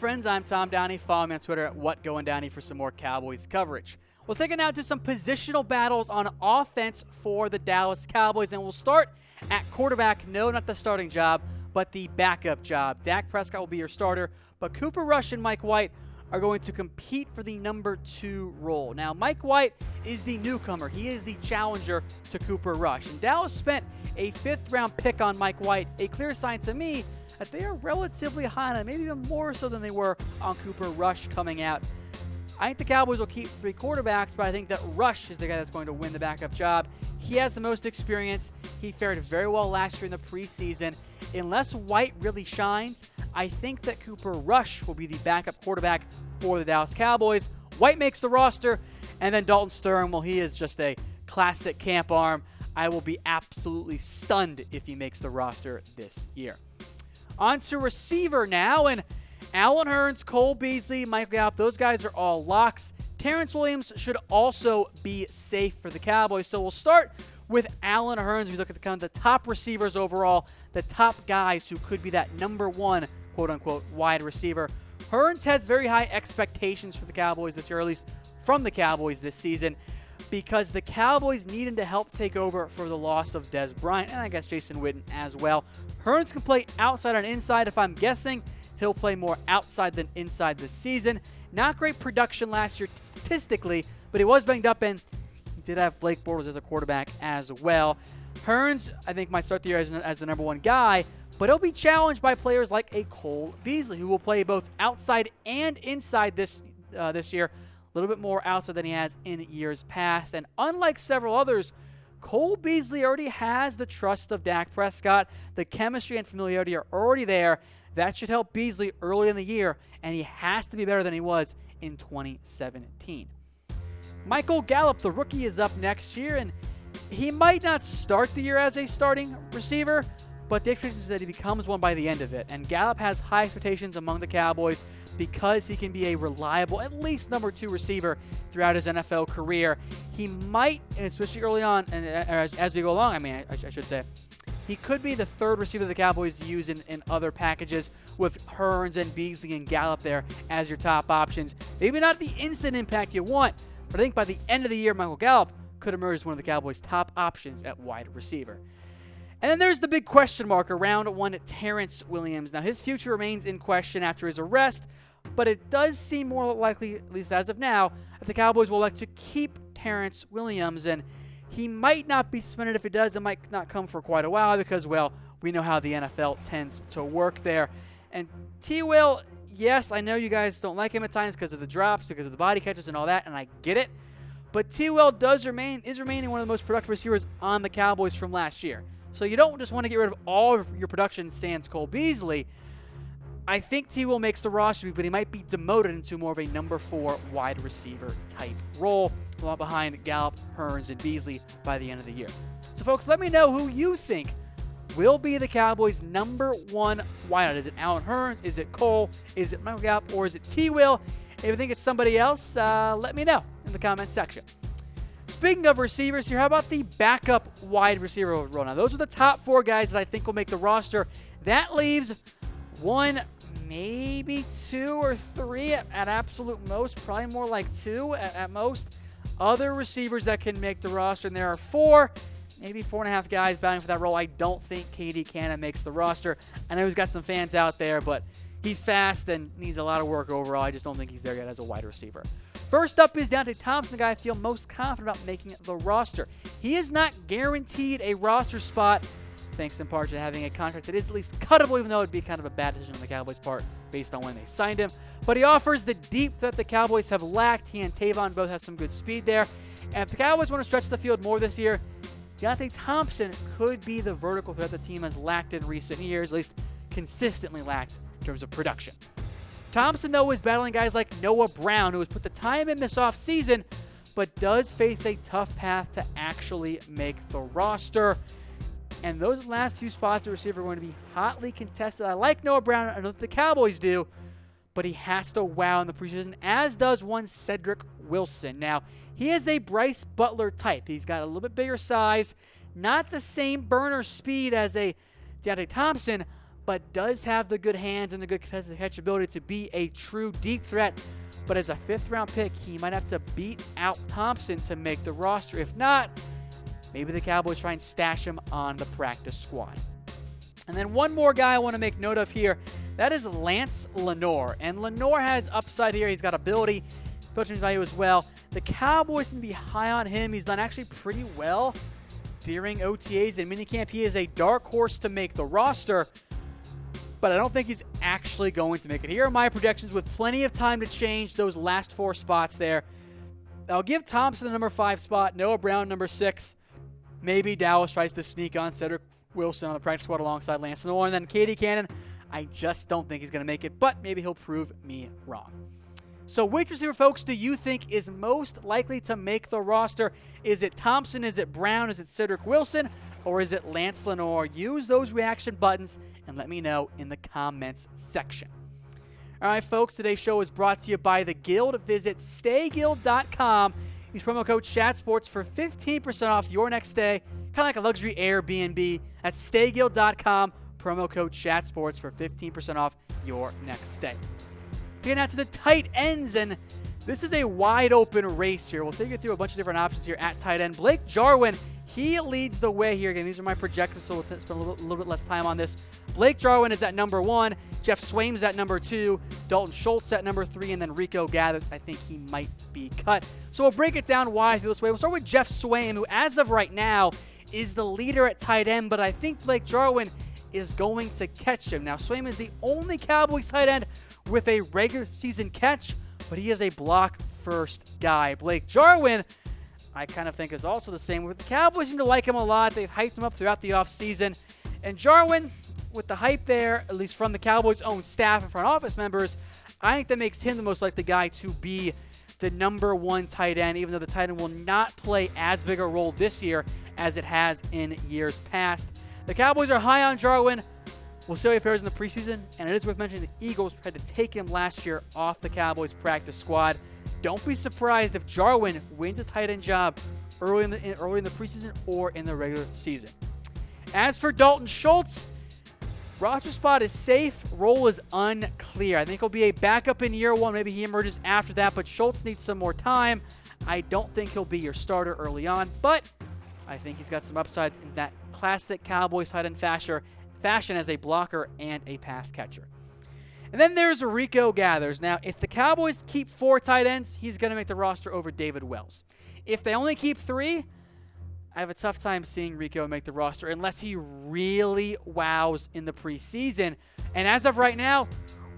friends, I'm Tom Downey. Follow me on Twitter at WhatGoingDowney for some more Cowboys coverage. We'll take it now to some positional battles on offense for the Dallas Cowboys, and we'll start at quarterback. No, not the starting job, but the backup job. Dak Prescott will be your starter, but Cooper Rush and Mike White are going to compete for the number 2 role. Now, Mike White is the newcomer. He is the challenger to Cooper Rush. And Dallas spent a 5th-round pick on Mike White, a clear sign to me that they are relatively high on him, maybe even more so than they were on Cooper Rush coming out. I think the Cowboys will keep 3 quarterbacks, but I think that Rush is the guy that's going to win the backup job. He has the most experience. He fared very well last year in the preseason. Unless White really shines, I think that Cooper Rush will be the backup quarterback for the Dallas Cowboys. White makes the roster, and then Dalton Stern, well, he is just a classic camp arm. I will be absolutely stunned if he makes the roster this year. On to receiver now, and Allen Hurns, Cole Beasley, Michael Gallup, those guys are all locks. Terrence Williams should also be safe for the Cowboys. So we'll start with Allen Hurns. We look at the top receivers overall, the top guys who could be that number 1, quote-unquote, wide receiver. Hurns has very high expectations for the Cowboys this year, or at least from the Cowboys this season, because the Cowboys need him to help take over for the loss of Dez Bryant, and I guess Jason Witten as well. Hurns can play outside and inside. If I'm guessing, he'll play more outside than inside this season. Not great production last year statistically, but he was banged up, and he did have Blake Bortles as a quarterback as well. Hurns, I think, might start the year as the number 1 guy, but he'll be challenged by players like a Cole Beasley, who will play both outside and inside this year, a little bit more outside than he has in years past. And unlike several others, Cole Beasley already has the trust of Dak Prescott. The chemistry and familiarity are already there. That should help Beasley early in the year, and he has to be better than he was in 2017. Michael Gallup, the rookie, is up next year, and he might not start the year as a starting receiver, but the expectation is that he becomes one by the end of it. And Gallup has high expectations among the Cowboys because he can be a reliable, at least number 2 receiver throughout his NFL career. He might, especially early on, and as we go along, I should say, he could be the 3rd receiver the Cowboys use in other packages, with Hurns and Beasley and Gallup there as your top options. Maybe not the instant impact you want, but I think by the end of the year, Michael Gallup could emerge as one of the Cowboys' top options at wide receiver. And then there's the big question mark around one Terrence Williams. Now, his future remains in question after his arrest, but it does seem more likely, at least as of now, that the Cowboys will elect to keep Terrence Williams. And he might not be suspended. If it does, it might not come for quite a while because, well, we know how the NFL tends to work there. And T-Will, yes, I know you guys don't like him at times because of the drops, because of the body catches and all that, and I get it. But T-Will is remaining one of the most productive receivers on the Cowboys from last year. So you don't just want to get rid of all of your production sans Cole Beasley. I think T-Will makes the roster, but he might be demoted into more of a number 4 wide receiver type role, along behind Gallup, Hurns, and Beasley by the end of the year. So, folks, let me know who you think will be the Cowboys' number 1 wideout. Is it Allen Hurns? Is it Cole? Is it Michael Gallup? Or is it T-Will? If you think it's somebody else, let me know in the comment section. Speaking of receivers here, how about the backup wide receiver role? Now, those are the top 4 guys that I think will make the roster. That leaves 1, maybe 2 or 3 at absolute most, probably more like 2 at most, other receivers that can make the roster. And there are 4, maybe 4.5 guys battling for that role. I don't think KD Cannon makes the roster. I know he's got some fans out there, but he's fast and needs a lot of work overall. I just don't think he's there yet as a wide receiver. First up is Deontay Thompson, the guy I feel most confident about making the roster. He is not guaranteed a roster spot, thanks in part to having a contract that is at least cuttable, even though it would be kind of a bad decision on the Cowboys' part based on when they signed him. But he offers the deep that the Cowboys have lacked. He and Tavon both have some good speed there. And if the Cowboys want to stretch the field more this year, Deontay Thompson could be the vertical threat the team has lacked in recent years, at least consistently lacked in terms of production. Thompson, though, is battling guys like Noah Brown, who has put the time in this offseason, but does face a tough path to actually make the roster. And those last few spots at receiver are going to be hotly contested. I like Noah Brown. I know that the Cowboys do, but he has to wow in the preseason, as does one Cedric Wilson. Now, he is a Bryce Butler type. He's got a little bit bigger size, not the same burner speed as a Deontay Thompson, but does have the good hands and the good catchability to be a true deep threat. But as a 5th-round pick, he might have to beat out Thompson to make the roster. If not, maybe the Cowboys try and stash him on the practice squad. And then one more guy I want to make note of here, that is Lance Lenoir. And Lenoir has upside here. He's got ability, coaching value as well. The Cowboys can be high on him. He's done actually pretty well during OTAs and minicamp. He is a dark horse to make the roster, but I don't think he's actually going to make it. Here are my projections with plenty of time to change those last 4 spots there. I'll give Thompson the number 5 spot, Noah Brown number 6. Maybe Dallas tries to sneak on Cedric Wilson on the practice squad alongside Lance Lenoir. And then Katie Cannon, I just don't think he's going to make it, but maybe he'll prove me wrong. So which receiver, folks, do you think is most likely to make the roster? Is it Thompson? Is it Brown? Is it Cedric Wilson? Or is it Lance Lenoir? Use those reaction buttons and let me know in the comments section. All right, folks, today's show is brought to you by The Guild. Visit stayguild.com. Use promo code ChatSports for 15% off your next stay, kind of like a luxury Airbnb. That's stayguild.com, promo code ChatSports for 15% off your next stay. Getting out to the tight ends, and this is a wide open race here. We'll take you through a bunch of different options here at tight end. Blake Jarwin, he leads the way here. Again, these are my projections, so we'll spend a little bit less time on this. Blake Jarwin is at number 1. Jeff Swaim's at number 2. Dalton Schultz at number 3. And then Rico Gathers, I think he might be cut. So we'll break it down why I feel this way. We'll start with Jeff Swaim, who as of right now is the leader at tight end, but I think Blake Jarwin is going to catch him. Now, Swaim is the only Cowboys tight end with a regular season catch, but he is a block-first guy. Blake Jarwin, I kind of think is also the same. The Cowboys seem to like him a lot. They've hyped him up throughout the offseason. And Jarwin, with the hype there, at least from the Cowboys' own staff and front office members, I think that makes him the most likely guy to be the number 1 tight end, even though the tight end will not play as big a role this year as it has in years past. The Cowboys are high on Jarwin. We'll see how he fares in the preseason, and it is worth mentioning the Eagles tried to take him last year off the Cowboys practice squad. Don't be surprised if Jarwin wins a tight end job early in the preseason or in the regular season. As for Dalton Schultz, roster spot is safe, role is unclear. I think he'll be a backup in year 1. Maybe he emerges after that, but Schultz needs some more time. I don't think he'll be your starter early on, but I think he's got some upside in that classic Cowboys tight end fashion as a blocker and a pass catcher. And then there's Rico Gathers. Now, if the Cowboys keep 4 tight ends, he's going to make the roster over David Wells. If they only keep 3, I have a tough time seeing Rico make the roster unless he really wows in the preseason. And as of right now,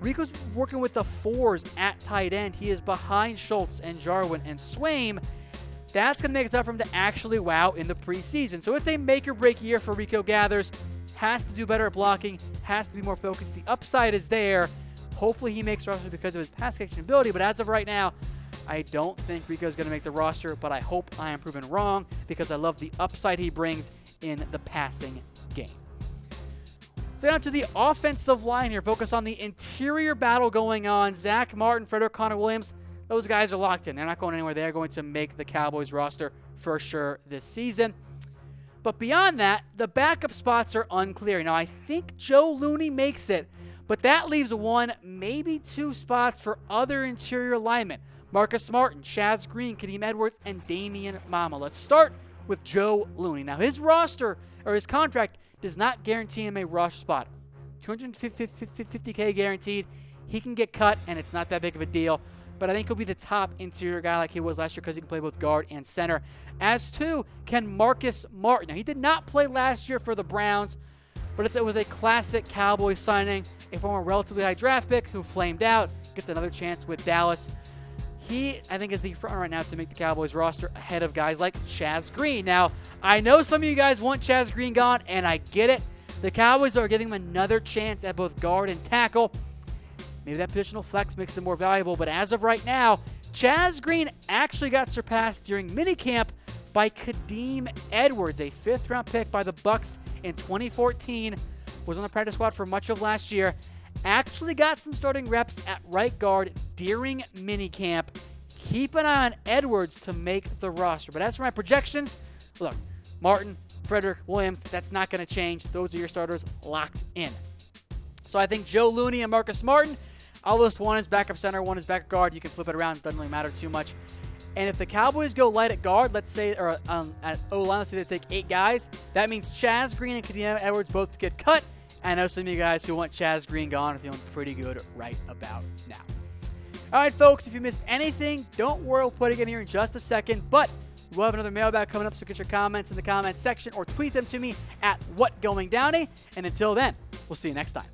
Rico's working with the 4s at tight end. He is behind Schultz and Jarwin and Swaim. That's going to make it tough for him to actually wow in the preseason. So it's a make-or-break year for Rico Gathers. Has to do better at blocking, has to be more focused. The upside is there. Hopefully he makes the roster because of his pass catching ability, but as of right now, I don't think Rico's going to make the roster, but I hope I am proven wrong because I love the upside he brings in the passing game. So down to the offensive line here. Focus on the interior battle going on. Zach Martin, Frederick Connor Williams, those guys are locked in. They're not going anywhere. They're going to make the Cowboys roster for sure this season. But beyond that, the backup spots are unclear. Now, I think Joe Looney makes it, but that leaves 1, maybe 2 spots for other interior linemen. Marcus Martin, Chaz Green, Kadeem Edwards, and Damian Mama. Let's start with Joe Looney. Now, his roster, or his contract, does not guarantee him a roster spot. $250K guaranteed. He can get cut, and it's not that big of a deal. But I think he'll be the top interior guy like he was last year because he can play both guard and center. As to can Marcus Martin. Now, he did not play last year for the Browns, but it was a classic Cowboys signing. A former relatively high draft pick who flamed out, gets another chance with Dallas. He, I think, is the front right now to make the Cowboys roster ahead of guys like Chaz Green. Now, I know some of you guys want Chaz Green gone, and I get it. The Cowboys are giving him another chance at both guard and tackle. Maybe that positional flex makes him more valuable, but as of right now, Chaz Green actually got surpassed during minicamp by Kadeem Edwards, a 5th-round pick by the Bucs in 2014, was on the practice squad for much of last year, actually got some starting reps at right guard during minicamp. Keep an eye on Edwards to make the roster. But as for my projections, look, Martin, Frederick, Williams, that's not going to change. Those are your starters locked in. So I think Joe Looney and Marcus Martin, I'll list one as backup center, one as backup guard. You can flip it around. It doesn't really matter too much. And if the Cowboys go light at guard, let's say, or at O-line, let's say they take 8 guys, that means Chaz Green and Kadeem Edwards both get cut. I know some of you guys who want Chaz Green gone are feeling pretty good right about now. All right, folks, if you missed anything, don't worry. We'll put it in here in just a second. But we'll have another mailbag coming up, so get your comments in the comments section or tweet them to me at WhatGoingDowney. And until then, we'll see you next time.